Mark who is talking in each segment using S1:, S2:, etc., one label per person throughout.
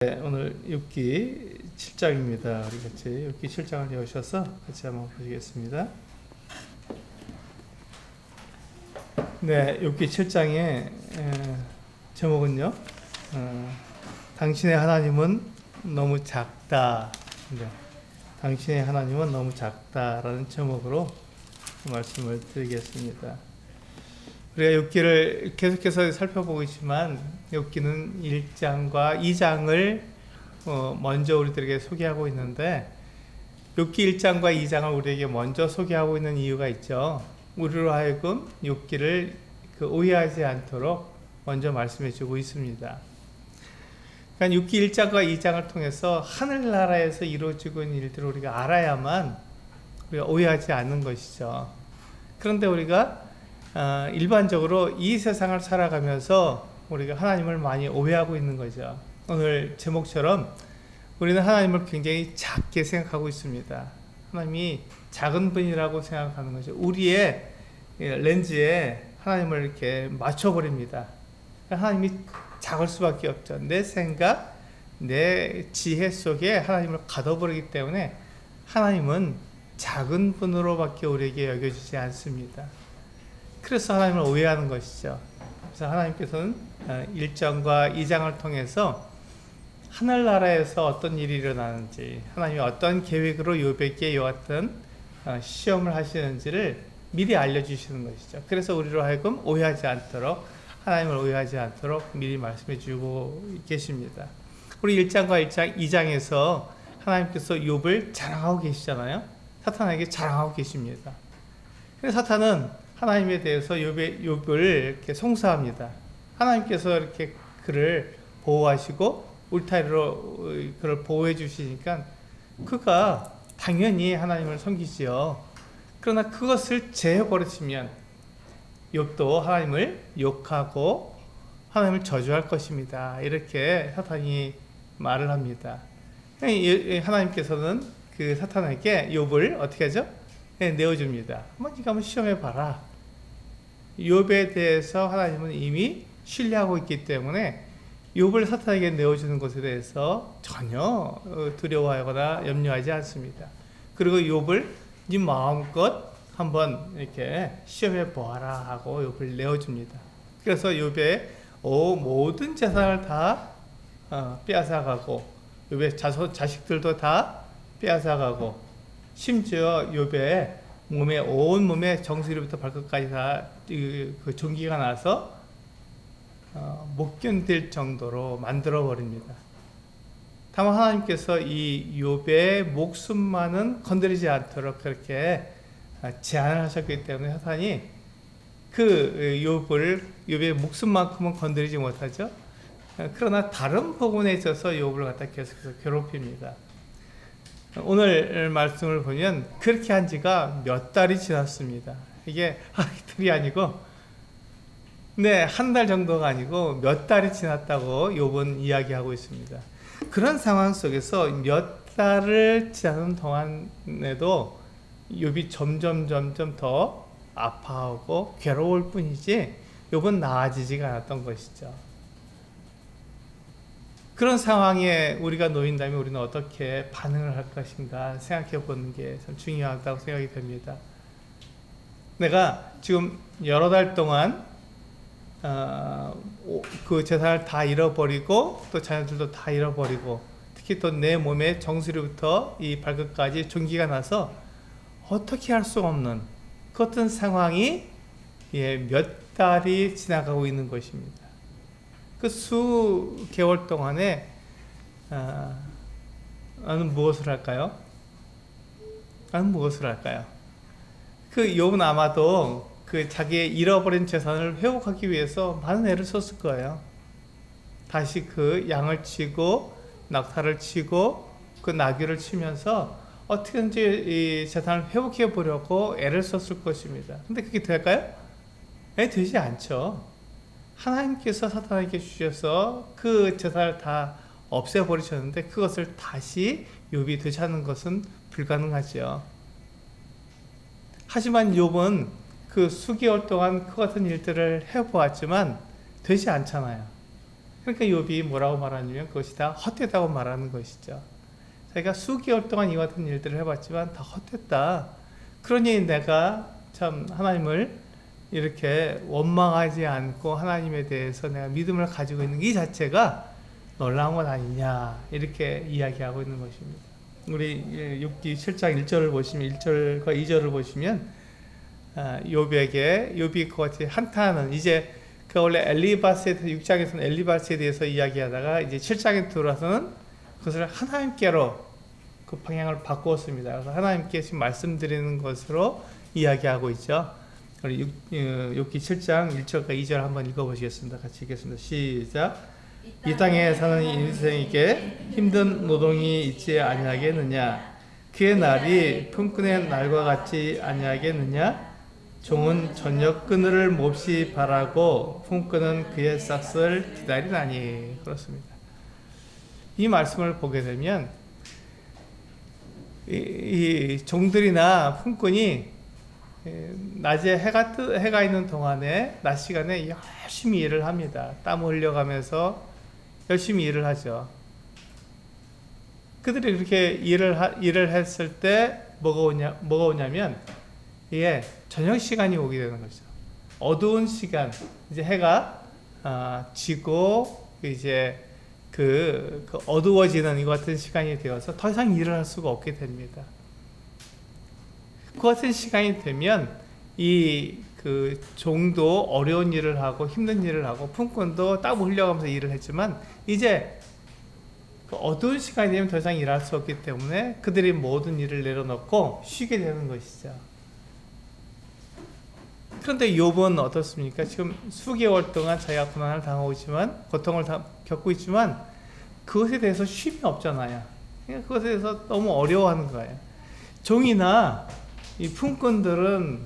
S1: 네, 오늘 욥기 7장입니다. 우리 같이 욥기 7장을 여셔서 같이 한번 보시겠습니다. 네, 욥기 7장의 제목은요. 당신의 하나님은 너무 작다. 네, 당신의 하나님은 너무 작다라는 제목으로 말씀을 드리겠습니다. 우리가 욥기를 계속해서 살펴보고 있지만 욥기는 1장과 2장을 먼저 우리들에게 소개하고 있는데 욥기 1장과 2장을 우리에게 먼저 소개하고 있는 이유가 있죠. 우리로 하여금 욥기를 오해하지 않도록 먼저 말씀해 주고 있습니다. 그러니까 욥기 1장과 2장을 통해서 하늘나라에서 이루어지고 있는 일들을 우리가 알아야만 우리가 오해하지 않는 것이죠. 그런데 우리가 일반적으로 이 세상을 살아가면서 우리가 하나님을 많이 오해하고 있는 거죠. 오늘 제목처럼 우리는 하나님을 굉장히 작게 생각하고 있습니다. 하나님이 작은 분이라고 생각하는 거죠. 우리의 렌즈에 하나님을 이렇게 맞춰버립니다. 하나님이 작을 수밖에 없죠. 내 생각, 내 지혜 속에 하나님을 가둬버리기 때문에 하나님은 작은 분으로밖에 우리에게 여겨지지 않습니다. 그래서 하나님을 오해하는 것이죠. 그래서 하나님께서는 1장과 2장을 통해서 하늘나라에서 어떤 일이 일어나는지, 하나님이 어떤 계획으로 욥에게 이와 같은 시험을 하시는지를 미리 알려주시는 것이죠. 그래서 우리로 하여금 오해하지 않도록, 하나님을 오해하지 않도록 미리 말씀해 주고 계십니다. 우리 1장과 2장에서 하나님께서 욥을 자랑하고 계시잖아요. 사탄에게 자랑하고 계십니다. 그래서 사탄은 하나님에 대해서 욥을 이렇게 송사합니다. 하나님께서 이렇게 그를 보호하시고 울타리로 그를 보호해 주시니까 그가 당연히 하나님을 섬기지요. 그러나 그것을 제어버리시면 욥도 하나님을 욕하고 하나님을 저주할 것입니다. 이렇게 사탄이 말을 합니다. 하나님께서는 그 사탄에게 욥을 어떻게 하죠? 내어줍니다. 한번 시험해 봐라. 욥에 대해서 하나님은 이미 신뢰하고 있기 때문에 욥을 사탄에게 내어주는 것에 대해서 전혀 두려워하거나 염려하지 않습니다. 그리고 욥을 네 마음껏 한번 이렇게 시험해 보아라 하고 욥을 내어줍니다. 그래서 욥의 모든 재산을 다 빼앗아가고 욥의 자식들도 다 빼앗아가고 심지어 욥의 온 몸에 정수리부터 발끝까지 다 그 종기가 나서 못 견딜 정도로 만들어 버립니다. 다만 하나님께서 이 욥의 목숨만은 건드리지 않도록 그렇게 제한을 하셨기 때문에 사탄이 욥의 목숨만큼은 건드리지 못하죠. 그러나 다른 부분에 있어서 욥을 갖다 계속해서 괴롭힙니다. 오늘 말씀을 보면 그렇게 한 지가 몇 달이 지났습니다. 이게 이틀이 아니고 한 달 정도가 아니고 몇 달이 지났다고 욥은 이야기하고 있습니다. 그런 상황 속에서 몇 달을 지나는 동안에도 욥이 점점 더 아파하고 괴로울 뿐이지 욥은 나아지지가 않았던 것이죠. 그런 상황에 우리가 놓인다면 우리는 어떻게 반응을 할 것인가 생각해 보는 게 참 중요하다고 생각이 됩니다. 내가 지금 여러 달 동안 그 재산을 다 잃어버리고 또 자녀들도 다 잃어버리고 특히 또 내 몸의 정수리부터 이 발끝까지 종기가 나서 어떻게 할 수 없는 그 어떤 상황이 몇 달이 지나가고 있는 것입니다. 그 수개월 동안에 나는 무엇을 할까요? 그 욥은 아마도 그 자기의 잃어버린 재산을 회복하기 위해서 많은 애를 썼을 거예요. 다시 그 양을 치고 낙타를 치고 그 나귀를 치면서 어떻게든지 이 재산을 회복해 보려고 애를 썼을 것입니다. 근데 그게 될까요? 되지 않죠. 하나님께서 사탄에게 주셔서 그 재산을 다 없애버리셨는데 그것을 다시 욥이 되찾는 것은 불가능하죠. 하지만 욥은 그 수개월 동안 그 같은 일들을 해보았지만 되지 않잖아요. 그러니까 욥이 뭐라고 말하냐면 그것이 다 헛되다고 말하는 것이죠. 자기가 수개월 동안 이와 같은 일들을 해봤지만 다 헛됐다. 그러니 내가 참 하나님을 이렇게 원망하지 않고 하나님에 대해서 내가 믿음을 가지고 있는 이 자체가 놀라운 것 아니냐, 이렇게 이야기하고 있는 것입니다. 우리 욥기 7장 1절을 보시면 1절과 2절을 보시면 욥이 그같이 한탄하는, 이제 그 원래 엘리바스에 대해서 6장에서는 엘리바스에 대해서 이야기하다가 이제 7장에 들어와서는 그것을 하나님께로 그 방향을 바꾸었습니다. 그래서 하나님께 지금 말씀드리는 것으로 이야기하고 있죠. 우리 욥기 7장 1절과 2절 한번 읽어보시겠습니다. 같이 읽겠습니다. 시작. 이 땅에 사는 인생에게 힘든 노동이 있지 아니하겠느냐? 그의 날이 품꾼의 날과 같지 아니하겠느냐? 종은 저녁 그늘을 몹시 바라고 품꾼은 그의 싹을 기다리나니. 그렇습니다. 이 말씀을 보게 되면 이 종들이나 품꾼이 낮에 해가 있는 동안에, 낮 시간에 열심히 일을 합니다. 땀 흘려가면서 열심히 일을 하죠. 그들이 그렇게 일을 했을 때 뭐가 오냐면 이게 저녁 시간이 오게 되는 거죠. 어두운 시간, 이제 해가 지고 이제 그 어두워지는 이 같은 시간이 되어서 더 이상 일을 할 수가 없게 됩니다. 그 같은 시간이 되면 그 종도 어려운 일을 하고 힘든 일을 하고 품꾼도 땀 흘려가면서 일을 했지만 이제 그 어두운 시간이 되면 더 이상 일할 수 없기 때문에 그들이 모든 일을 내려놓고 쉬게 되는 것이죠. 그런데 욥은 어떻습니까? 지금 수개월 동안 자기가 고난을 당하고 있지만, 고통을 겪고 있지만 그것에 대해서 쉼이 없잖아요. 그러니까 그것에 대해서 너무 어려워하는 거예요. 종이나 이 품꾼들은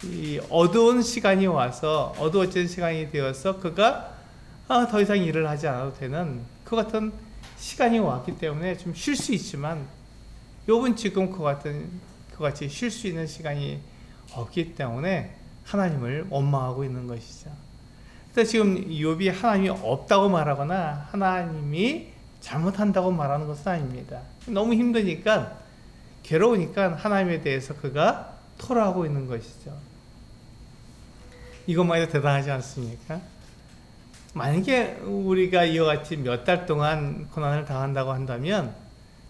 S1: 이 어두운 시간이 와서, 어두워진 시간이 되어서 그가 더 이상 일을 하지 않아도 되는 그 같은 시간이 왔기 때문에 좀 쉴 수 있지만, 욥은 지금 그같이 쉴 수 있는 시간이 없기 때문에 하나님을 원망하고 있는 것이죠. 그래서 지금 욥이 하나님이 없다고 말하거나 하나님이 잘못한다고 말하는 것은 아닙니다. 너무 힘드니까, 괴로우니까 하나님에 대해서 그가 토로하고 있는 것이죠. 이것만 해도 대단하지 않습니까? 만약에 우리가 이와 같이 몇 달 동안 고난을 당한다고 한다면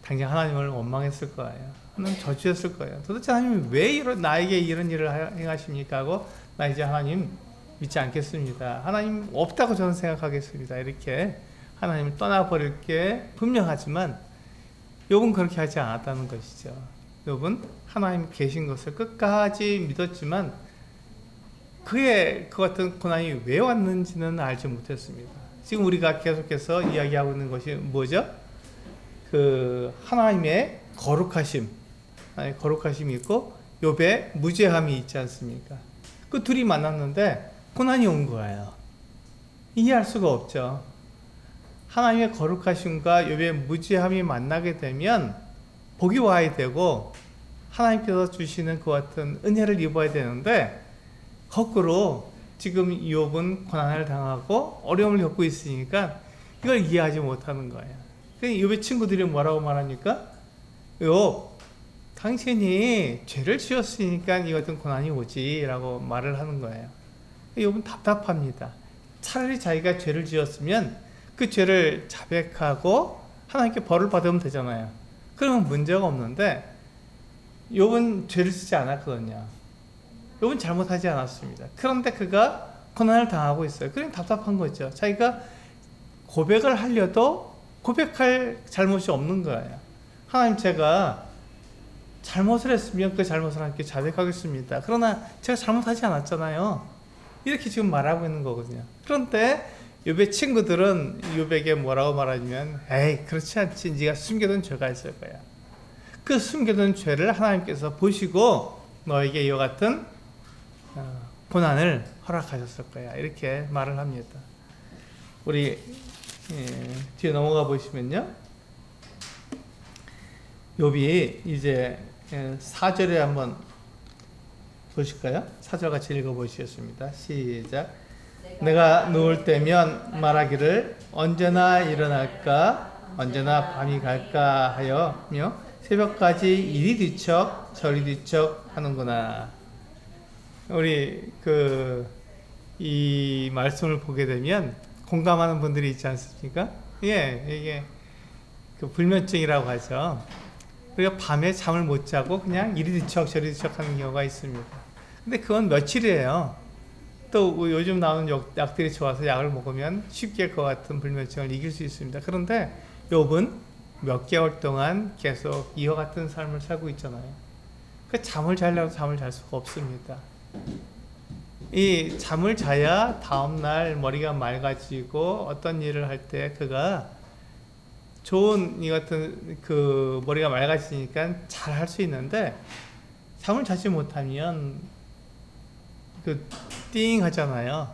S1: 당장 하나님을 원망했을 거예요. 하나님 저주했을 거예요. 도대체 하나님이 왜 나에게 이런 일을 행하십니까? 하고 나 이제 하나님 믿지 않겠습니다. 하나님 없다고 저는 생각하겠습니다. 이렇게 하나님을 떠나버릴 게 분명하지만 욥은 그렇게 하지 않았다는 것이죠. 욥은 하나님 계신 것을 끝까지 믿었지만 그 같은 고난이 왜 왔는지는 알지 못했습니다. 지금 우리가 계속해서 이야기하고 있는 것이 뭐죠? 그 하나님의 거룩하심, 거룩하심이 있고 욥의 무죄함이 있지 않습니까? 그 둘이 만났는데 고난이 온 거예요. 이해할 수가 없죠. 하나님의 거룩하심과 욥의 무죄함이 만나게 되면 복이 와야 되고 하나님께서 주시는 그 같은 은혜를 입어야 되는데, 거꾸로 지금 욥은 고난을 당하고 어려움을 겪고 있으니까 이걸 이해하지 못하는 거예요. 욥의 친구들이 뭐라고 말합니까? 욥, 당신이 죄를 지었으니까 이 같은 고난이 오지 라고 말을 하는 거예요. 욥은 답답합니다. 차라리 자기가 죄를 지었으면 그 죄를 자백하고 하나님께 벌을 받으면 되잖아요. 그러면 문제가 없는데 욥은 죄를 지지 않았거든요. 욥은 잘못하지 않았습니다. 그런데 그가 고난을 당하고 있어요. 그럼 답답한 거죠. 자기가 고백을 하려도 고백할 잘못이 없는 거예요. 하나님, 제가 잘못을 했으면 그 잘못을 하나님께 자백하겠습니다. 그러나 제가 잘못하지 않았잖아요. 이렇게 지금 말하고 있는 거거든요. 그런데 욥의 친구들은 욥에게 뭐라고 말하냐면, 에이, 그렇지 않지. 네가 숨겨둔 죄가 있을 거야. 그 숨겨둔 죄를 하나님께서 보시고 너에게 이와 같은 고난을 허락하셨을 거야. 이렇게 말을 합니다. 우리 뒤에 넘어가 보시면요, 욥이 이제 4절에 한번 보실까요? 4절 같이 읽어보시겠습니다. 시작. 내가 누울 때면 말하기를 언제나 일어날까 언제나 밤이 갈까 하여며 새벽까지 이리 뒤척 저리 뒤척 하는구나. 우리 이 말씀을 보게 되면 공감하는 분들이 있지 않습니까? 예, 이게 불면증이라고 하죠. 우리가 밤에 잠을 못 자고 그냥 이리 뒤척 저리 뒤척 하는 경우가 있습니다. 근데 그건 며칠이에요. 또 요즘 나오는 약들이 좋아서 약을 먹으면 쉽게 그와 같은 불면증을 이길 수 있습니다. 그런데 욥은 몇 개월 동안 계속 이와 같은 삶을 살고 있잖아요. 그 잠을 자려고 잠을 잘 수가 없습니다. 이 잠을 자야 다음날 머리가 맑아지고 어떤 일을 할 때 그가 좋은 이 같은 머리가 맑아지니까 잘 할 수 있는데 잠을 자지 못하면 띵 하잖아요.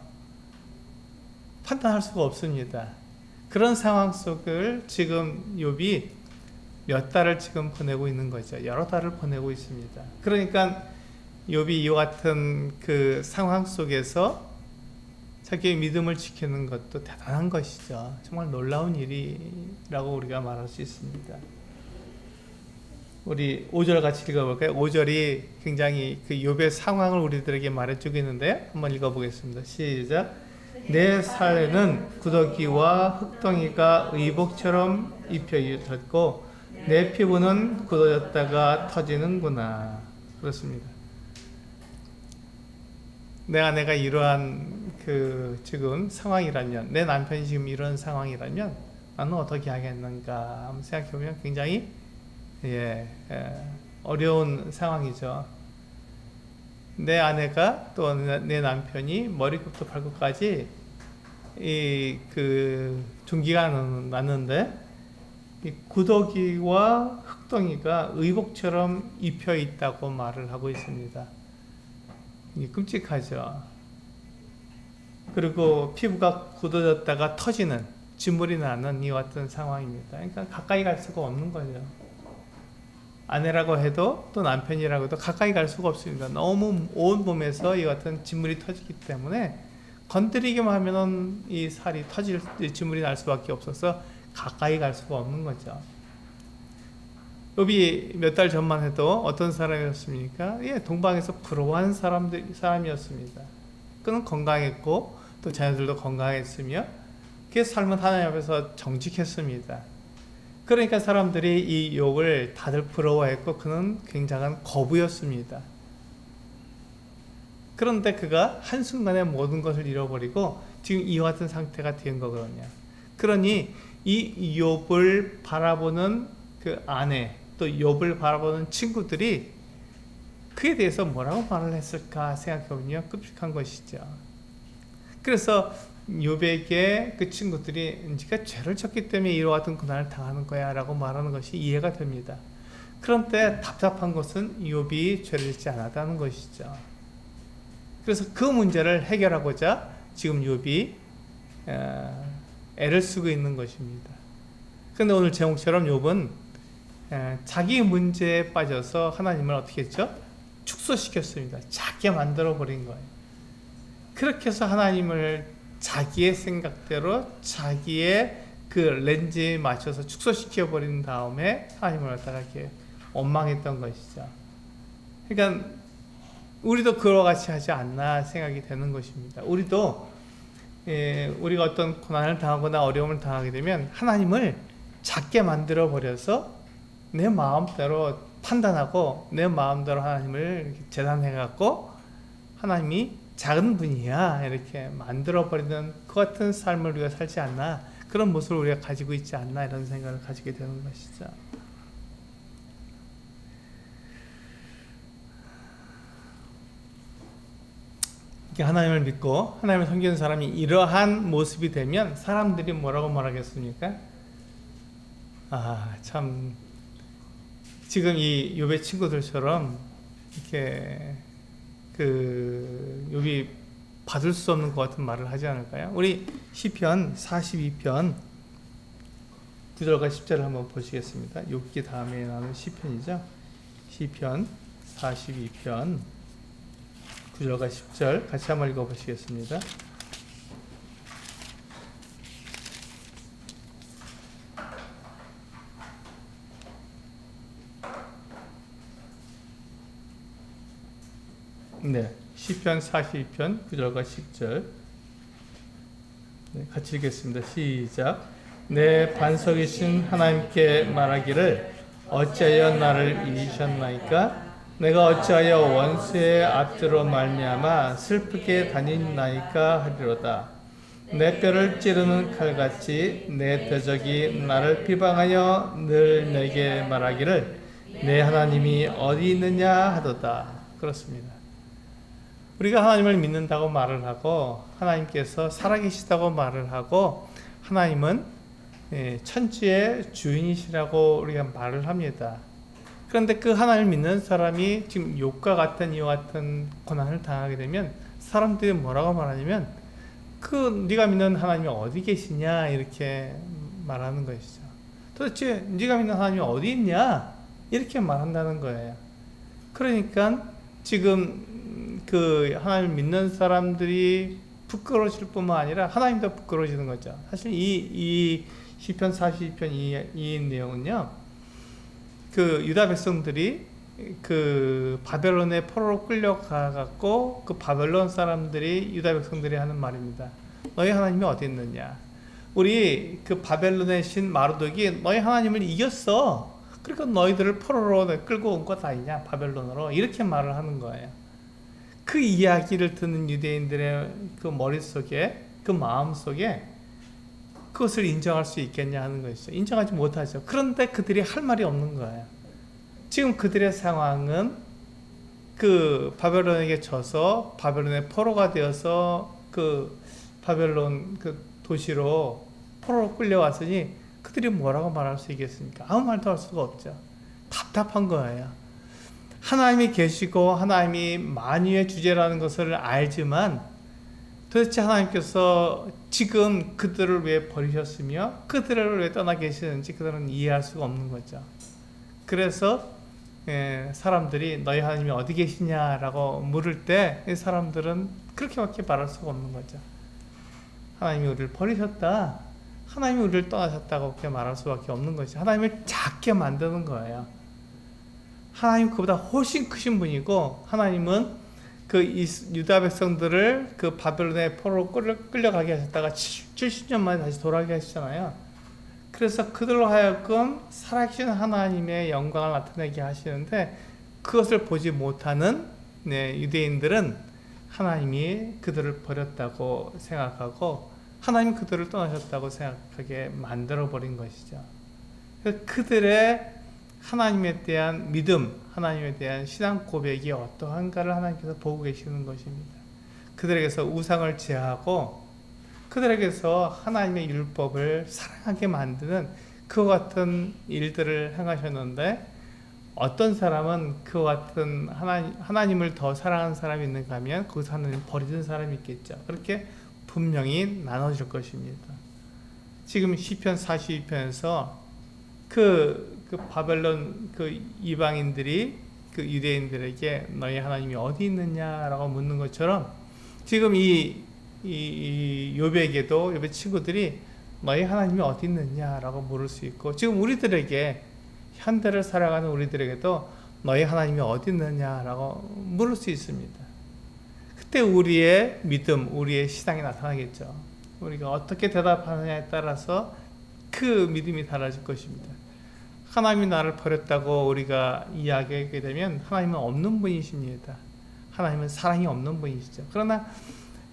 S1: 판단할 수가 없습니다. 그런 상황 속을 지금 욥이 몇 달을 지금 보내고 있는 거죠. 여러 달을 보내고 있습니다. 그러니까 욥이 이와 같은 상황 속에서 자기의 믿음을 지키는 것도 대단한 것이죠. 정말 놀라운 일이라고 우리가 말할 수 있습니다. 우리 5절 같이 읽어볼까요? 5절이 굉장히 욥의 상황을 우리들에게 말해주고 있는데 한번 읽어보겠습니다. 시작. 내 살에는 구더기와 흙덩이가 의복처럼 입혀 있었고 내 피부는 굳어졌다가 터지는구나. 그렇습니다. 내 아내가 이러한 지금 상황이라면, 내 남편이 지금 이런 상황이라면 나는 어떻게 하겠는가 한번 생각해보면 굉장히 어려운 상황이죠. 내 아내가 또 내 남편이 머리부터 발끝까지 종기가 났는데 이 구더기와 흙덩이가 의복처럼 입혀 있다고 말을 하고 있습니다. 끔찍하죠. 그리고 피부가 굳어졌다가 터지는, 진물이 나는 이와 같은 상황입니다. 그러니까 가까이 갈 수가 없는 거죠. 아내라고 해도 또 남편이라고 해도 가까이 갈 수가 없습니다. 너무 온 몸에서 이 같은 진물이 터지기 때문에 건드리기만 하면은 이 살이 진물이 날 수밖에 없어서 가까이 갈 수가 없는 거죠. 욥이 몇 달 전만 해도 어떤 사람이었습니까? 동방에서 부러워한 사람이었습니다. 그는 건강했고 또 자녀들도 건강했으며 그의 삶은 하나님 앞에서 정직했습니다. 그러니까 사람들이 이 욥을 다들 부러워했고 그는 굉장한 거부였습니다. 그런데 그가 한순간에 모든 것을 잃어버리고 지금 이와 같은 상태가 된 거거든요. 그러니 이 욥을 바라보는 아내, 또 욥을 바라보는 친구들이 그에 대해서 뭐라고 말을 했을까 생각해보면 끔찍한 것이죠. 그래서 욥에게 친구들이 네가 죄를 졌기 때문에 이와 같은 고난을 당하는 거야 라고 말하는 것이 이해가 됩니다. 그런데 답답한 것은 욥이 죄를 짓지 않았다는 것이죠. 그래서 그 문제를 해결하고자 지금 욥이 애를 쓰고 있는 것입니다. 그런데 오늘 제목처럼 욥은 자기 문제에 빠져서 하나님을 어떻게 했죠? 축소시켰습니다. 작게 만들어 버린 거예요. 그렇게 해서 하나님을 자기의 생각대로 자기의 렌즈에 맞춰서 축소시켜 버린 다음에 하나님을 갖다가 이렇게 원망했던 것이죠. 그러니까 우리도 그와 같이 하지 않나 생각이 되는 것입니다. 우리도 우리가 어떤 고난을 당하거나 어려움을 당하게 되면 하나님을 작게 만들어 버려서 내 마음대로 판단하고 내 마음대로 하나님을 재단해 갖고 하나님이 작은 분이야 이렇게 만들어 버리는 그 같은 삶을 우리가 살지 않나, 그런 모습을 우리가 가지고 있지 않나 이런 생각을 가지게 되는 것이죠. 하나님을 믿고 하나님을 섬기는 사람이 이러한 모습이 되면 사람들이 뭐라고 말하겠습니까? 참 지금 이 욥의 친구들처럼 이렇게 욥이 받을 수 없는 것 같은 말을 하지 않을까요? 우리 시편 42편 9절과 10절을 한번 보시겠습니다. 욥기 다음에 나오는 시편이죠. 시편 42편 9절과 10절 같이 한번 읽어보시겠습니다. 네, 시편 42편 9절과 10절 네, 같이 읽겠습니다. 시작. 내 반석이신 하나님께 말하기를 어찌하여 나를 잊으셨나이까? 내가 어찌하여 원수의 앞뒤로 말미암아 슬프게 다니나이까 하리로다. 내 뼈를 찌르는 칼같이 내 대적이 나를 비방하여 늘 내게 말하기를 내 하나님이 어디 있느냐 하도다. 그렇습니다. 우리가 하나님을 믿는다고 말을 하고 하나님께서 살아계시다고 말을 하고 하나님은 천지의 주인이시라고 우리가 말을 합니다. 그런데 그 하나님을 믿는 사람이 지금 욥과 같은 이와 같은 고난을 당하게 되면 사람들이 뭐라고 말하냐면 그 네가 믿는 하나님이 어디 계시냐 이렇게 말하는 것이죠. 도대체 네가 믿는 하나님이 어디 있냐 이렇게 말한다는 거예요. 그러니까 지금 그 하나님을 믿는 사람들이 부끄러워질 뿐만 아니라 하나님도 부끄러워지는 거죠. 사실 이 시편 42편 이 내용은요. 그 유다 백성들이 그 바벨론의 포로로 끌려가갖고 그 바벨론 사람들이 유다 백성들이 하는 말입니다. 너희 하나님이 어디 있느냐? 우리 그 바벨론의 신 마르독이 너희 하나님을 이겼어. 그러니까 너희들을 포로로 끌고 온 것 아니냐? 바벨론으로 이렇게 말을 하는 거예요. 그 이야기를 듣는 유대인들의 그 머릿속에 그 마음속에 그것을 인정할 수 있겠냐 하는 것이죠. 인정하지 못하죠. 그런데 그들이 할 말이 없는 거예요. 지금 그들의 상황은 그 바벨론에게 져서 바벨론의 포로가 되어서 그 바벨론 그 도시로 포로로 끌려왔으니 그들이 뭐라고 말할 수 있겠습니까? 아무 말도 할 수가 없죠. 답답한 거예요. 하나님이 계시고 하나님이 만유의 주제라는 것을 알지만 도대체 하나님께서 지금 그들을 왜 버리셨으며 그들을 왜 떠나 계시는지 그들은 이해할 수가 없는 거죠. 그래서 사람들이 너희 하나님이 어디 계시냐라고 물을 때 사람들은 그렇게밖에 말할 수가 없는 거죠. 하나님이 우리를 버리셨다. 하나님이 우리를 떠나셨다고 그렇게 말할 수밖에 없는 것이죠. 하나님을 작게 만드는 거예요. 하나님 그보다 훨씬 크신 분이고 하나님은 그 유다 백성들을 그 바벨론의 포로로 끌려가게 하셨다가 70년 만에 다시 돌아가게 하시잖아요. 그래서 그들로 하여금 살아계신 하나님의 영광을 나타내게 하시는데 그것을 보지 못하는 유대인들은 하나님이 그들을 버렸다고 생각하고 하나님이 그들을 떠나셨다고 생각하게 만들어버린 것이죠. 그들의 하나님에 대한 믿음, 하나님에 대한 신앙 고백이 어떠한가를 하나님께서 보고 계시는 것입니다. 그들에게서 우상을 제하고 그들에게서 하나님의 율법을 사랑하게 만드는 그와 같은 일들을 행하셨는데 어떤 사람은 그와 같은 하나님을 더 사랑하는 사람이 있는가 하면 거기서 하나님을 버리는 사람이 있겠죠. 그렇게 분명히 나눠질 것입니다. 지금 시편 42편에서 그 바벨론 그 이방인들이 그 유대인들에게 너희 하나님이 어디 있느냐라고 묻는 것처럼 지금 이 욥에게도 욥의 친구들이 너희 하나님이 어디 있느냐라고 물을 수 있고 지금 우리들에게 현대를 살아가는 우리들에게도 너희 하나님이 어디 있느냐라고 물을 수 있습니다. 그때 우리의 믿음, 우리의 신앙이 나타나겠죠. 우리가 어떻게 대답하느냐에 따라서 그 믿음이 달라질 것입니다. 하나님이 나를 버렸다고 우리가 이야기하게 되면 하나님은 없는 분이십니다. 하나님은 사랑이 없는 분이시죠. 그러나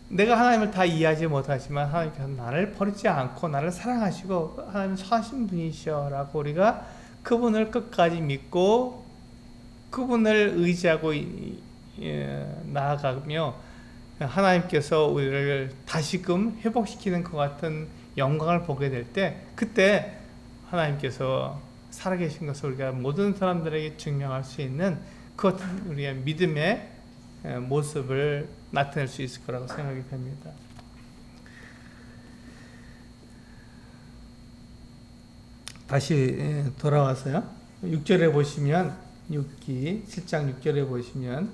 S1: 내가 하나님을 다 이해하지 못하지만 하나님께서 나를 버리지 않고 나를 사랑하시고 하나님은 선하신 분이시여 라고 우리가 그분을 끝까지 믿고 그분을 의지하고 나아가며 하나님께서 우리를 다시금 회복시키는 것 같은 영광을 보게 될 때 그때 하나님께서 살아계신 것을 우리가 모든 사람들에게 증명할 수 있는 그 우리의 믿음의 모습을 나타낼 수 있을 거라고 생각이 됩니다. 다시 돌아와서요. 6절에 보시면 6기 7장 6절에 보시면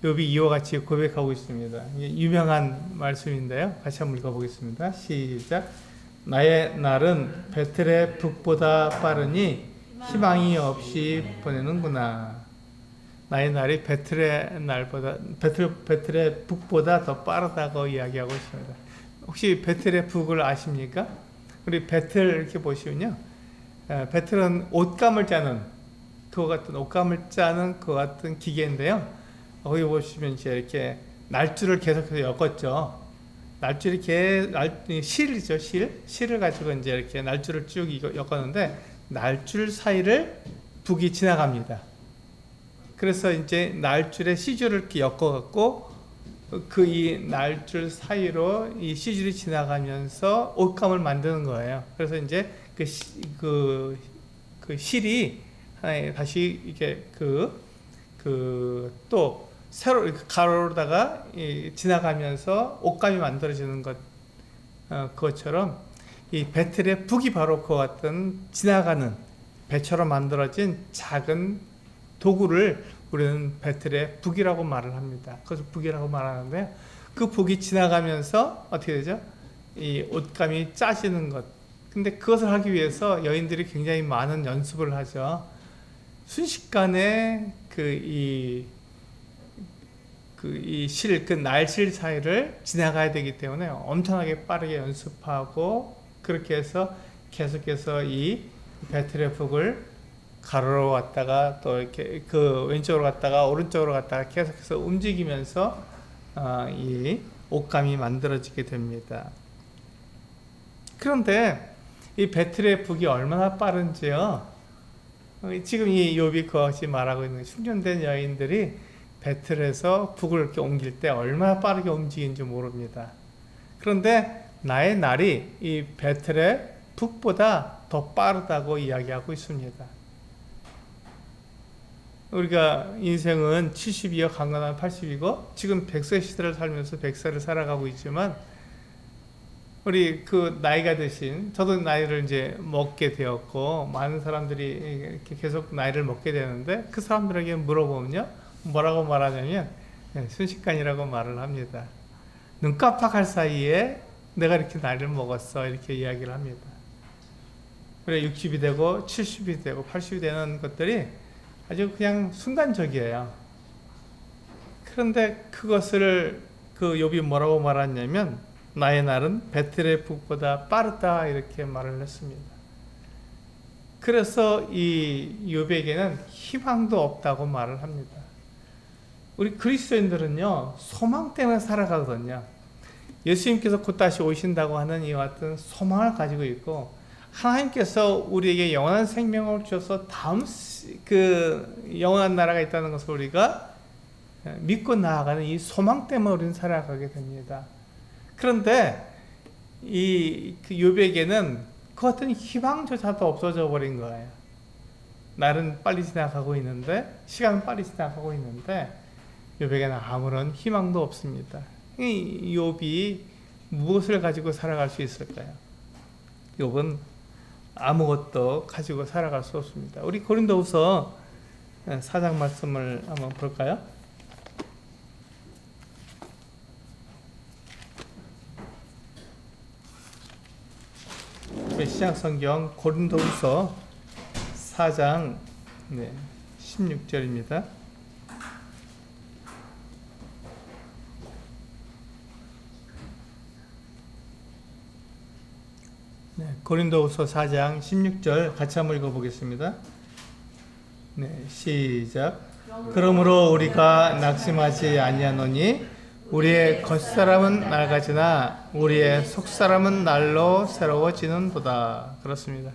S1: 욥이 이와 같이 고백하고 있습니다. 유명한 말씀인데요. 같이 한번 읽어보겠습니다. 시작. 나의 날은 배틀의 북보다 빠르니 희망이 없이 보내는구나. 나의 날이 배틀의 날보다 배틀의 북보다 더 빠르다고 이야기하고 있습니다. 혹시 배틀의 북을 아십니까? 우리 배틀 이렇게 보시면요, 배틀은 옷감을 짜는 그 같은 기계인데요. 거기 보시면 이제 이렇게 날줄을 계속해서 엮었죠. 날줄이 실이죠, 실을 가지고 이제 이렇게 날줄을 쭉 엮었는데 날줄 사이를 북이 지나갑니다. 그래서 이제 날줄에 시줄을 이렇게 엮어갖고 이 날줄 사이로 이 시줄이 지나가면서 옷감을 만드는 거예요. 그래서 이제 그 실이 다시 이게 또 세로 이렇게 가로로다가 지나가면서 옷감이 만들어지는 그것처럼 이 배틀의 북이 바로 그 같은 지나가는 배처럼 만들어진 작은 도구를 우리는 배틀의 북이라고 말을 합니다. 그래서 북이라고 말하는데, 그 북이 지나가면서 어떻게 되죠? 이 옷감이 짜지는 것. 근데 그것을 하기 위해서 여인들이 굉장히 많은 연습을 하죠. 순식간에 날실 사이를 지나가야 되기 때문에 엄청나게 빠르게 연습하고, 그렇게 해서 계속해서 이 배틀의 북을 가로로 갔다가 또 이렇게 왼쪽으로 갔다가 오른쪽으로 갔다가 계속해서 움직이면서 이 옷감이 만들어지게 됩니다. 그런데 이 배틀의 북이 얼마나 빠른지요? 지금 이 욥이 그것이 말하고 있는 충전된 여인들이 배틀에서 북을 이렇게 옮길 때 얼마나 빠르게 움직이는지 모릅니다. 그런데 나의 날이 이 배틀의 북보다 더 빠르다고 이야기하고 있습니다. 우리가 인생은 70이요 강건한 80이고 지금 100세 시대를 살면서 100세를 살아가고 있지만, 우리 나이가 드신, 저도 나이를 이제 먹게 되었고 많은 사람들이 이렇게 계속 나이를 먹게 되는데, 그 사람들에게 물어보면요, 뭐라고 말하냐면 순식간이라고 말을 합니다. 눈 깜빡할 사이에 내가 이렇게 나이를 먹었어, 이렇게 이야기를 합니다. 그래 60이 되고 70이 되고 80이 되는 것들이 아주 그냥 순간적이에요. 그런데 그것을 욥이 뭐라고 말하냐면, 나의 날은 배틀의 북보다 빠르다, 이렇게 말을 했습니다. 그래서 이 욥에게는 희망도 없다고 말을 합니다. 우리 그리스도인들은요, 소망 때문에 살아가거든요. 예수님께서 곧 다시 오신다고 하는 이와 같은 소망을 가지고 있고, 하나님께서 우리에게 영원한 생명을 주셔서 다음 영원한 나라가 있다는 것을 우리가 믿고 나아가는 이 소망 때문에 우리는 살아가게 됩니다. 그런데 욥에게는 그 어떤 희망조차도 없어져 버린 거예요. 날은 빨리 지나가고 있는데, 시간은 빨리 지나가고 있는데 욥에게는 아무런 희망도 없습니다. 이 욥이 무엇을 가지고 살아갈 수 있을까요? 욥은 아무것도 가지고 살아갈 수 없습니다. 우리 고린도후서 4장 말씀을 한번 볼까요? 시작성경 고린도후서 4장 16절입니다. 고린도후서 4장 16절 같이 한번 읽어보겠습니다. 시작. 그러므로 우리가 낙심하지 아니하노니 우리의 겉사람은 낡아지나 우리의 속사람은 날로 새로워지는도다. 그렇습니다.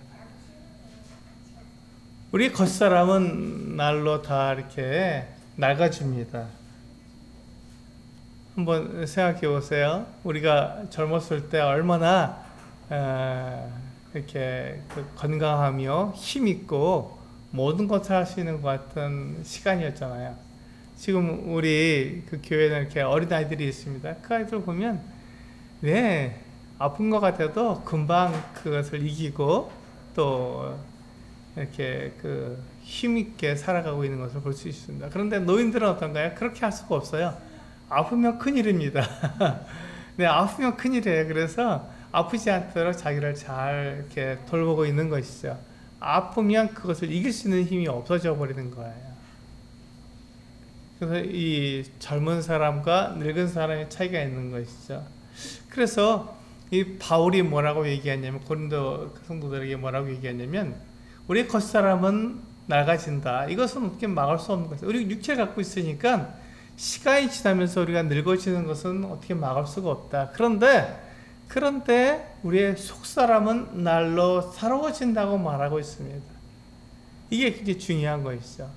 S1: 우리 겉사람은 날로 다 이렇게 낡아집니다. 한번 생각해 보세요. 우리가 젊었을 때 얼마나 이렇게 건강하며 힘있고 모든 것을 할 수 있는 것 같은 시간이었잖아요. 지금 우리 교회는 이렇게 어린아이들이 있습니다. 그 아이들 보면 아픈 것 같아도 금방 그것을 이기고 또 이렇게 힘있게 살아가고 있는 것을 볼 수 있습니다. 그런데 노인들은 어떤가요? 그렇게 할 수가 없어요. 아프면 큰일입니다. 아프면 큰일이에요. 그래서 아프지 않도록 자기를 잘 이렇게 돌보고 있는 것이죠. 아프면 그것을 이길 수 있는 힘이 없어져 버리는 거예요. 그래서 이 젊은 사람과 늙은 사람의 차이가 있는 것이죠. 그래서 이 바울이 뭐라고 얘기하냐면, 고린도 성도들에게 뭐라고 얘기하냐면, 우리 겉사람은 낡아진다. 이것은 어떻게 막을 수 없는 것이다. 우리 육체를 갖고 있으니까 시간이 지나면서 우리가 늙어지는 것은 어떻게 막을 수가 없다. 그런데 우리의 속사람은 날로 새로워진다고 말하고 있습니다. 이게 굉장히 중요한 것이죠.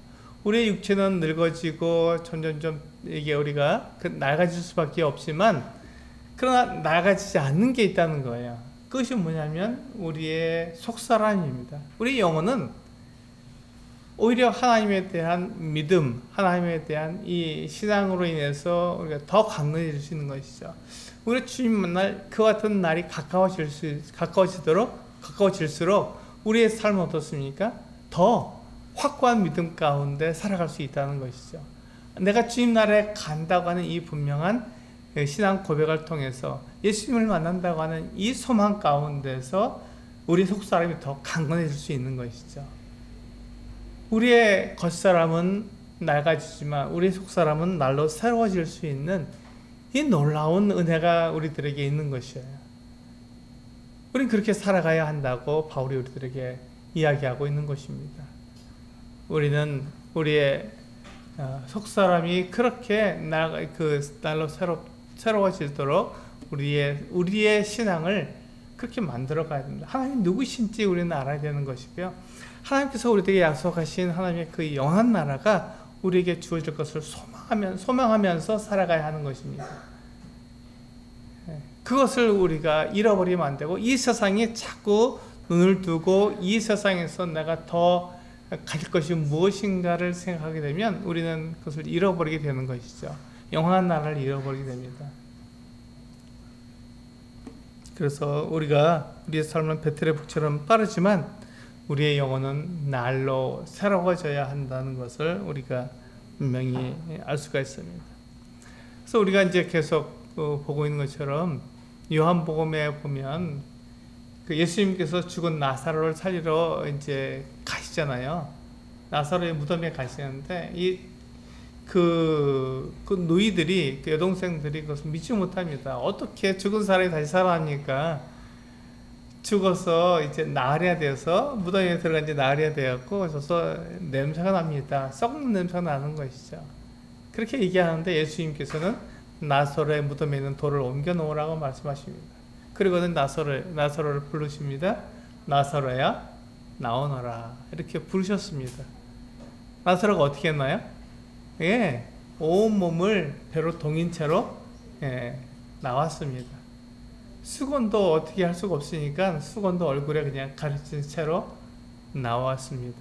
S1: 우리의 육체는 늙어지고 점점점 이게 우리가 낡아질 수밖에 없지만, 그러나 낡아지지 않는 게 있다는 거예요. 그것이 뭐냐면 우리의 속사람입니다. 우리 영혼은 오히려 하나님에 대한 믿음, 하나님에 대한 이 신앙으로 인해서 우리가 더 강건해질 수 있는 것이죠. 우리가 주님 만날 그 같은 날이 가까워질수록 우리의 삶은 어떻습니까? 더 확고한 믿음 가운데 살아갈 수 있다는 것이죠. 내가 주님 나라에 간다고 하는 이 분명한 신앙 고백을 통해서 예수님을 만난다고 하는 이 소망 가운데서 우리 속사람이 더 강건해질 수 있는 것이죠. 우리의 겉사람은 낡아지지만 우리 속사람은 날로 새로워질 수 있는 이 놀라운 은혜가 우리들에게 있는 것이에요. 우리는 그렇게 살아가야 한다고 바울이 우리들에게 이야기하고 있는 것입니다. 우리는 우리의 속사람이 그렇게 날로 새로워지도록 우리의 신앙을 그렇게 만들어 가야 됩니다. 하나님 누구신지 우리는 알아야 되는 것이고요. 하나님께서 우리에게 약속하신 하나님의 그 영원한 나라가 우리에게 주어질 것을 소망하면서 살아가야 하는 것입니다. 그것을 우리가 잃어버리면 안 되고, 이 세상에 자꾸 눈을 두고 이 세상에서 내가 더 가질 것이 무엇인가를 생각하게 되면 우리는 그것을 잃어버리게 되는 것이죠. 영원한 나라를 잃어버리게 됩니다. 그래서 우리가 우리의 삶은 베텔의 북처럼 빠르지만 우리의 영혼은 날로 새로워져야 한다는 것을 우리가 분명히 알 수가 있습니다. 그래서 우리가 이제 계속 보고 있는 것처럼 요한복음에 보면 그 예수님께서 죽은 나사로를 살리러 이제 가시잖아요. 나사로의 무덤에 가시는데 그 누이들이, 그 여동생들이 그것을 믿지 못합니다. 어떻게 죽은 사람이 다시 살아납니까? 죽어서 이제 나으리가 되어서 무덤에 들어간 지 나으리가 되었고, 그래서 냄새가 납니다. 썩는 냄새가 나는 것이죠. 그렇게 얘기하는데 예수님께서는 나사로의 무덤에 있는 돌을 옮겨 놓으라고 말씀하십니다. 그리고는 나사로를 부르십니다. 나사로야, 나오너라. 이렇게 부르셨습니다. 나사로가 어떻게 했나요? 온 몸을 배로 동인 채로 나왔습니다. 수건도 어떻게 할 수가 없으니까 수건도 얼굴에 그냥 가려진 채로 나왔습니다.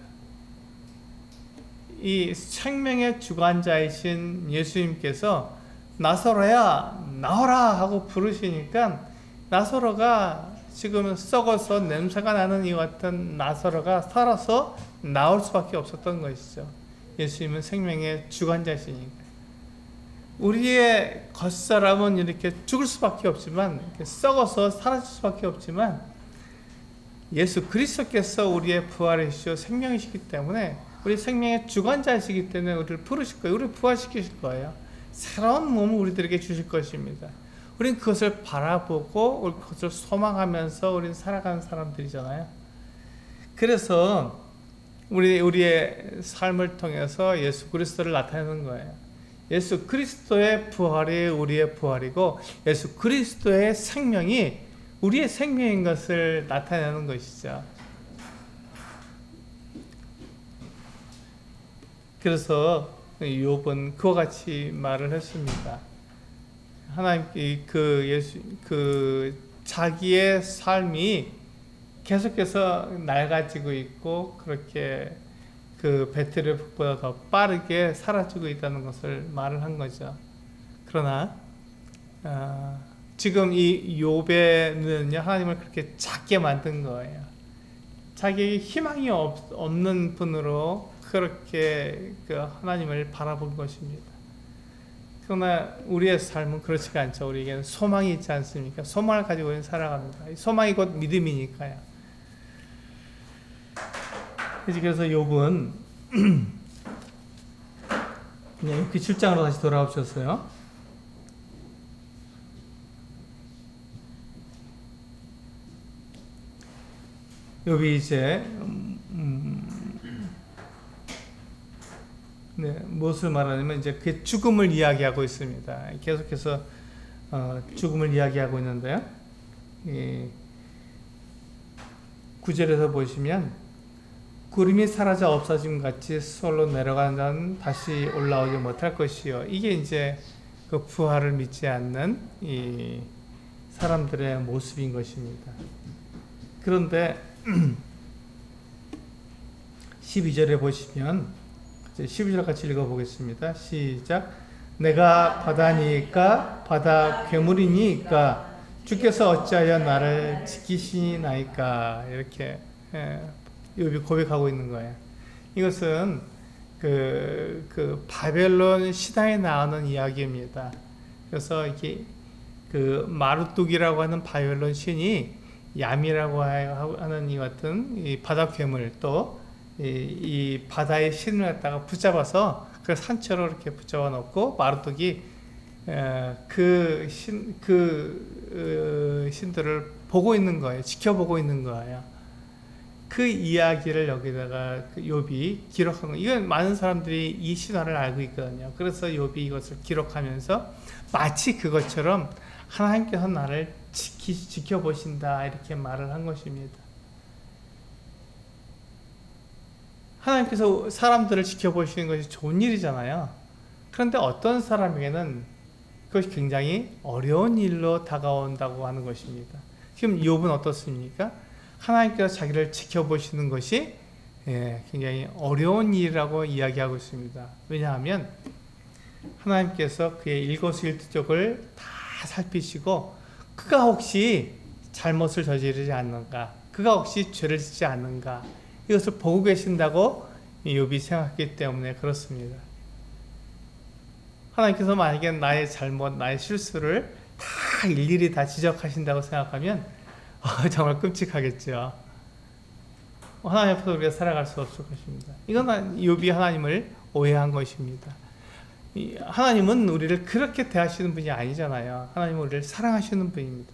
S1: 이 생명의 주관자이신 예수님께서 나사로야 나와라 하고 부르시니까 나사로가 지금 썩어서 냄새가 나는 이 같은 나사로가 살아서 나올 수밖에 없었던 것이죠. 예수님은 생명의 주관자시니까. 우리의 겉사람은 이렇게 죽을 수밖에 없지만, 썩어서 사라질 수밖에 없지만, 예수 그리스도께서 우리의 부활이시오 생명이시기 때문에, 우리 생명의 주관자이시기 때문에 우리를 부르실 거예요. 우리를 부활시키실 거예요. 새로운 몸을 우리들에게 주실 것입니다. 우리는 그것을 바라보고 그것을 소망하면서 우리는 살아가는 사람들이잖아요. 그래서 우리의 삶을 통해서 예수 그리스도를 나타내는 거예요. 예수 그리스도의 부활이 우리의 부활이고, 예수 그리스도의 생명이 우리의 생명인 것을 나타내는 것이죠. 그래서 욥은 그와 같이 말을 했습니다. 하나님께 자기의 삶이 계속해서 낡아지고 있고, 그렇게 그 베텔의 북보다 더 빠르게 사라지고 있다는 것을 말을 한 거죠. 그러나 지금 이 욥에는요, 하나님을 그렇게 작게 만든 거예요. 자기에게 희망이 없는 분으로 그렇게 그 하나님을 바라본 것입니다. 그러나 우리의 삶은 그렇지가 않죠. 우리에게는 소망이 있지 않습니까? 소망을 가지고 우리는 살아갑니다. 소망이 곧 믿음이니까요. 그래서 욥은 네, 이렇게 7장으로 다시 돌아오셨어요. 여기 이제 네, 무엇을 말하냐면 이제 그 죽음을 이야기하고 있습니다. 계속해서 죽음을 이야기하고 있는데요. 9절에서 보시면 구름이 사라져 없어짐 같이 수월로 내려가는 자는 다시 올라오지 못할 것이요. 이게 이제 그 부활을 믿지 않는 이 사람들의 모습인 것입니다. 그런데 12절에 보시면 12절 같이 읽어보겠습니다. 시작. 내가 바다니까 바다 괴물이니까 주께서 어찌하여 나를 지키시나이까. 이렇게 욥이 고백하고 있는 거예요. 이것은 그 바벨론 시대에 나오는 이야기입니다. 그래서 이게 그 마르뚝이라고 하는 바벨론 신이 얌이라고 하는 이 같은 이 바다 괴물 또 이 바다의 신을 갖다가 붙잡아서 그 산채로 이렇게 붙잡아 놓고 마르뚝이 그 신들을 보고 있는 거예요. 지켜보고 있는 거예요. 그 이야기를 여기다가 욥이 기록한 거예요. 이건 많은 사람들이 이 신화를 알고 있거든요. 그래서 욥이 이것을 기록하면서 마치 그것처럼 하나님께서 나를 지켜보신다 이렇게 말을 한 것입니다. 하나님께서 사람들을 지켜보시는 것이 좋은 일이잖아요. 그런데 어떤 사람에게는 그것이 굉장히 어려운 일로 다가온다고 하는 것입니다. 지금 욥은 어떻습니까? 하나님께서 자기를 지켜보시는 것이 굉장히 어려운 일이라고 이야기하고 있습니다. 왜냐하면 하나님께서 그의 일거수일투족을 다 살피시고 그가 혹시 잘못을 저지르지 않는가, 그가 혹시 죄를 짓지 않는가, 이것을 보고 계신다고 욥이 생각했기 때문에 그렇습니다. 하나님께서 만약에 나의 잘못, 나의 실수를 다 일일이 다 지적하신다고 생각하면 정말 끔찍하겠죠. 하나님 앞에서 우리가 살아갈 수 없을 것입니다. 이건 욥이 하나님을 오해한 것입니다. 하나님은 우리를 그렇게 대하시는 분이 아니잖아요. 하나님은 우리를 사랑하시는 분입니다.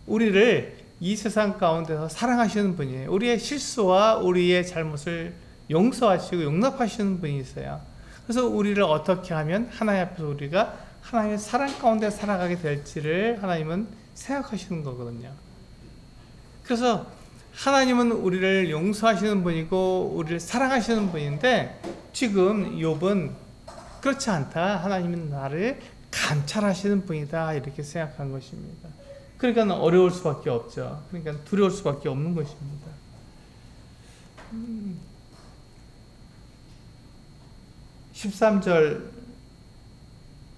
S1: 우리를 이 세상 가운데서 사랑하시는 분이에요. 우리의 실수와 우리의 잘못을 용서하시고 용납하시는 분이세요. 그래서 우리를 어떻게 하면 하나님 앞에서 우리가 하나님의 사랑 가운데 살아가게 될지를 하나님은 생각하시는 거거든요. 그래서 하나님은 우리를 용서하시는 분이고 우리를 사랑하시는 분인데 지금 욥은 그렇지 않다. 하나님은 나를 감찰하시는 분이다. 이렇게 생각한 것입니다. 그러니까 어려울 수밖에 없죠. 그러니까 두려울 수밖에 없는 것입니다. 13절,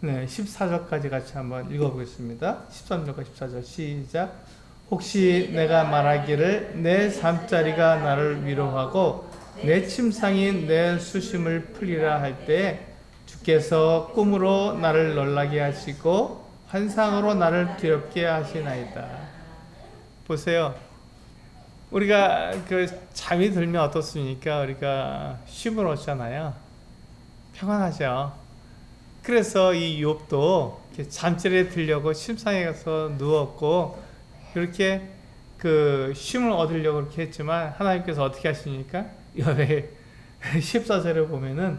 S1: 14절까지 같이 한번 읽어보겠습니다. 13절과 14절 시작. 혹시 내가 말하기를 내 잠자리가 나를 위로하고 내 침상이 내 수심을 풀리라 할 때 주께서 꿈으로 나를 놀라게 하시고 환상으로 나를 두렵게 하시나이다. 보세요. 우리가 그 잠이 들면 어떻습니까? 우리가 쉼을 얻잖아요. 평안하죠. 그래서 이 욥도 잠자리에 들려고 침상에 가서 누웠고 이렇게 그 쉼을 얻으려고 그렇게 했지만 하나님께서 어떻게 하십니까? 욥의 14절에 보면은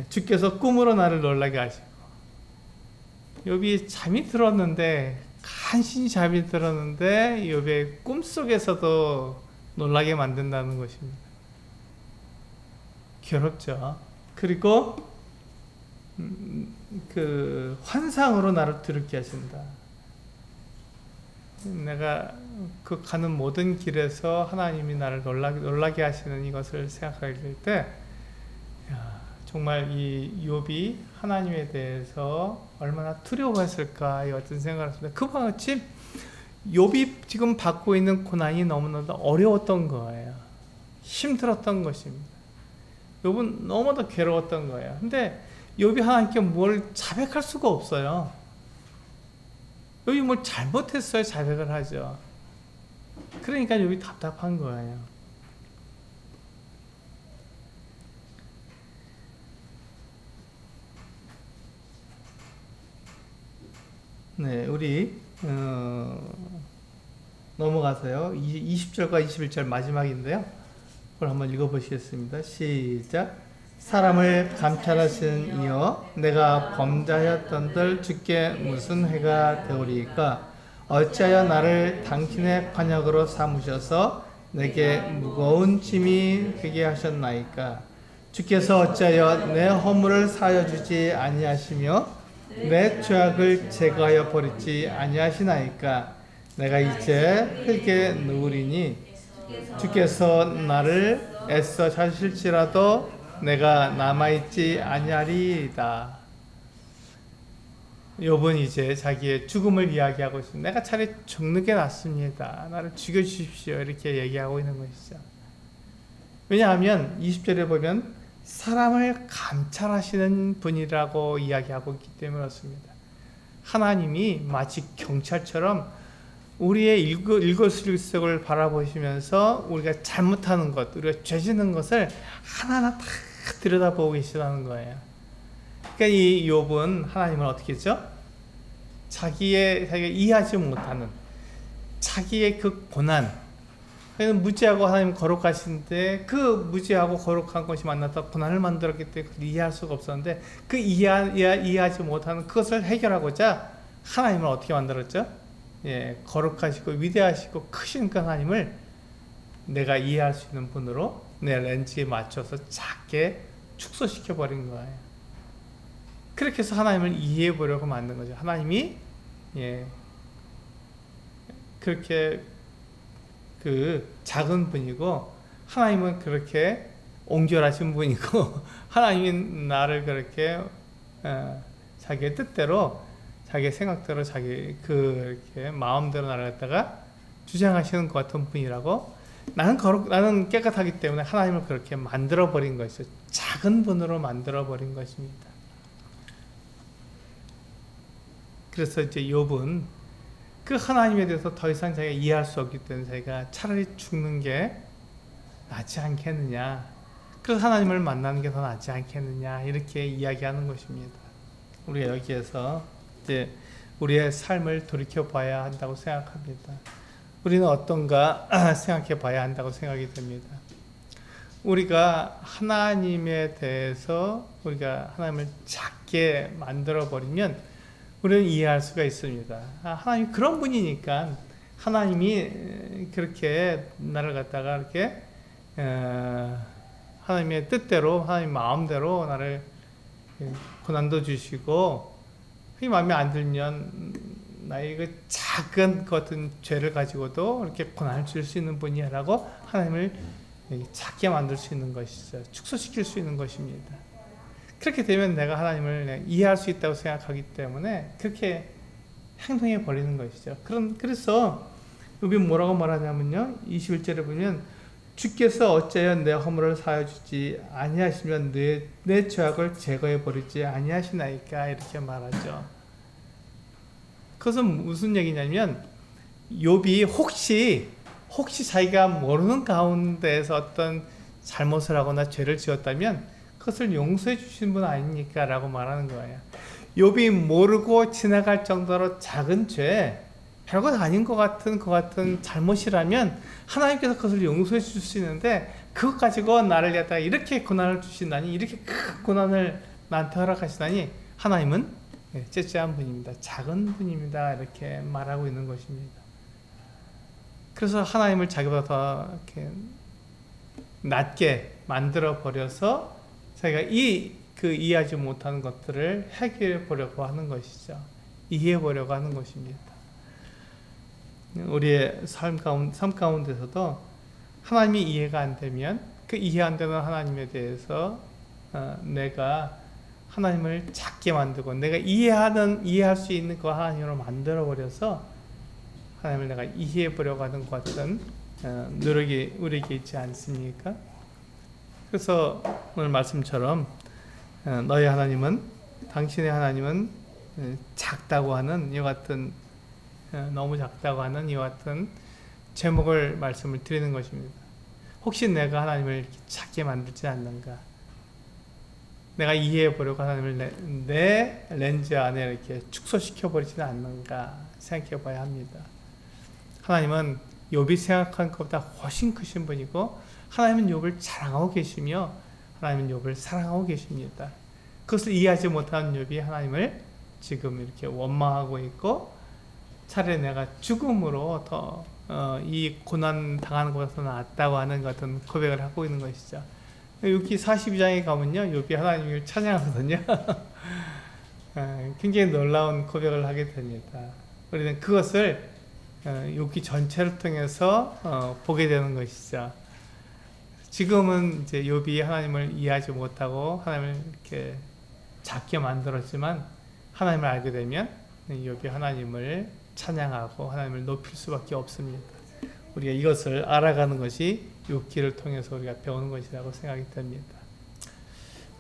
S1: 주께서 꿈으로 나를 놀라게 하시고 욥이 잠이 들었는데 간신히 잠이 들었는데 욥의 꿈속에서도 놀라게 만든다는 것입니다. 괴롭죠. 그리고 그 환상으로 나를 두렵게 하신다. 내가 그 가는 모든 길에서 하나님이 나를 놀라게 하시는 이것을 생각하게 될 때 정말 이 욥이 하나님에 대해서 얼마나 두려워했을까 이 어떤 생각을 했습니다. 그와 같이 욥이 지금 받고 있는 고난이 너무나도 어려웠던 거예요. 힘들었던 것입니다. 욥은 너무도 괴로웠던 거예요. 근데 욥이 하나님께 뭘 자백할 수가 없어요. 욥이 뭘 잘못했어요. 자백을 하죠. 그러니까 욥이 답답한 거예요. 네, 우리 넘어가서요. 20절과 21절 마지막인데요. 그걸 한번 읽어보시겠습니다. 시작. 사람을 감찰하시는 이여 내가 범죄하였던들 주께 무슨 해가 되오리이까? 어찌하여 나를 당신의 관역으로 삼으셔서 내게 무거운 짐이 되게 하셨나이까? 주께서 어찌하여 내 허물을 사하여 주지 아니하시며 내 죄악을 제거하여 버리지 아니하시나이까? 내가 이제 흙에 누우리니 주께서 나를 애써 찾으실지라도 내가 남아있지 아니하리이다. 욥은 이제 자기의 죽음을 이야기하고 있습니다. 내가 차라리 죽는 게 낫습니다. 나를 죽여주십시오. 이렇게 얘기하고 있는 것이죠. 왜냐하면 20절에 보면 사람을 감찰하시는 분이라고 이야기하고 있기 때문에 그렇습니다. 하나님이 마치 경찰처럼 우리의 일거수일투족을 바라보시면서 우리가 잘못하는 것, 우리가 죄 짓는 것을 하나하나 다 들여다보고 계시다는 거예요. 그러니까 이 욥은 하나님을 어떻게 했죠? 자기가 이해하지 못하는 자기의 그 고난, 무지하고 하나님 거룩하신데 그 무지하고 거룩한 것이 만나서 고난을 만들었기 때문에 이해할 수가 없었는데 그 이해하지 못하는 그것을 해결하고자 하나님을 어떻게 만들었죠? 예, 거룩하시고 위대하시고 크신 그 하나님을 내가 이해할 수 있는 분으로 내 렌즈에 맞춰서 작게 축소시켜 버린 거예요. 그렇게 해서 하나님을 이해해 보려고 만든 거죠. 하나님이 그렇게 그 작은 분이고 하나님은 그렇게 옹졸하신 분이고 하나님이 나를 그렇게 자기의 뜻대로 자기의 생각대로 자기 그렇게 마음대로 나를 갖다가 주장하시는 것 같은 분이라고 나는 깨끗하기 때문에 하나님을 그렇게 만들어 버린 것이죠. 작은 분으로 만들어 버린 것입니다. 그래서 이제 욥은 그 하나님에 대해서 더 이상 자기가 이해할 수 없기 때문에 자기가 차라리 죽는 게 낫지 않겠느냐, 그래서 하나님을 만나는 게 더 낫지 않겠느냐 이렇게 이야기하는 것입니다. 우리가 여기에서 이제 우리의 삶을 돌이켜 봐야 한다고 생각합니다. 우리는 어떤가 생각해 봐야 한다고 생각이 됩니다. 우리가 하나님에 대해서 우리가 하나님을 작게 만들어 버리면 우리는 이해할 수가 있습니다. 하나님 그런 분이니까 하나님이 그렇게 나를 갖다가 이렇게 하나님의 뜻대로 하나님 마음대로 나를 고난도 주시고 그 마음에 안 들면 나의 그 작은 같은 죄를 가지고도 이렇게 고난을 줄 수 있는 분이라고 하나님을 작게 만들 수 있는 것이죠. 축소시킬 수 있는 것입니다. 그렇게 되면 내가 하나님을 이해할 수 있다고 생각하기 때문에 그렇게 행동해 버리는 것이죠. 그래서 여기 뭐라고 말하냐면요. 21절에 보면 주께서 어찌하여 내 허물을 사하여 주지 아니하시면 내 죄악을 제거해 버리지 아니하시나이까 이렇게 말하죠. 그것은 무슨 얘기냐면 욥이 혹시 자기가 모르는 가운데에서 어떤 잘못을 하거나 죄를 지었다면 그것을 용서해 주신 분 아닙니까? 라고 말하는 거예요. 욥이 모르고 지나갈 정도로 작은 죄, 별것 아닌 것 같은 잘못이라면 하나님께서 그것을 용서해 줄 수 있는데 그것 가지고 나를 갖다가 이렇게 고난을 주신다니, 이렇게 큰 고난을 나한테 허락하시다니 하나님은 째째한 분입니다. 작은 분입니다. 이렇게 말하고 있는 것입니다. 그래서 하나님을 자기보다 더 이렇게 낮게 만들어 버려서 자기가 이해하지 못하는 것들을 해결해 보려고 하는 것이죠. 이해해 보려고 하는 것입니다. 우리의 삶 가운데서도 하나님이 이해가 안 되면 그 이해 안 되는 하나님에 대해서 내가 하나님을 작게 만들고 내가 이해할 수 있는 그 하나님으로 만들어 버려서 하나님을 내가 이해해 보려고 하는 것 같은 노력이 우리에게 있지 않습니까? 그래서 오늘 말씀처럼 너희 하나님은, 당신의 하나님은 작다고 하는 이와 같은, 너무 작다고 하는 이와 같은 제목을 말씀을 드리는 것입니다. 혹시 내가 하나님을 이렇게 작게 만들지 않는가? 내가 이해해 보려고 하나님을 내 렌즈 안에 이렇게 축소시켜 버리지는 않는가 생각해 봐야 합니다. 하나님은 욥이 생각한 것보다 훨씬 크신 분이고, 하나님은 욥을 자랑하고 계시며 하나님은 욥을 사랑하고 계십니다. 그것을 이해하지 못하는 욥이 하나님을 지금 이렇게 원망하고 있고, 차라리 내가 죽음으로 더 이 고난 당하는 것보다 낫다고 하는 같은 고백을 하고 있는 것이죠. 여기 42장에 가면요, 욥이 하나님을 찬양하거든요. 굉장히 놀라운 고백을 하게 됩니다. 우리는 그것을 욥기 전체를 통해서 보게 되는 것이죠. 지금은 이제 욥이 하나님을 이해하지 못하고 하나님을 이렇게 작게 만들었지만, 하나님을 알게 되면 욥이 하나님을 찬양하고 하나님을 높일 수밖에 없습니다. 우리가 이것을 알아가는 것이 욥기를 통해서 우리가 배우는 것이라고 생각이 됩니다.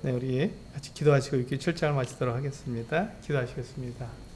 S1: 네, 우리 같이 기도하시고 욥기 7장을 마치도록 하겠습니다. 기도하시겠습니다.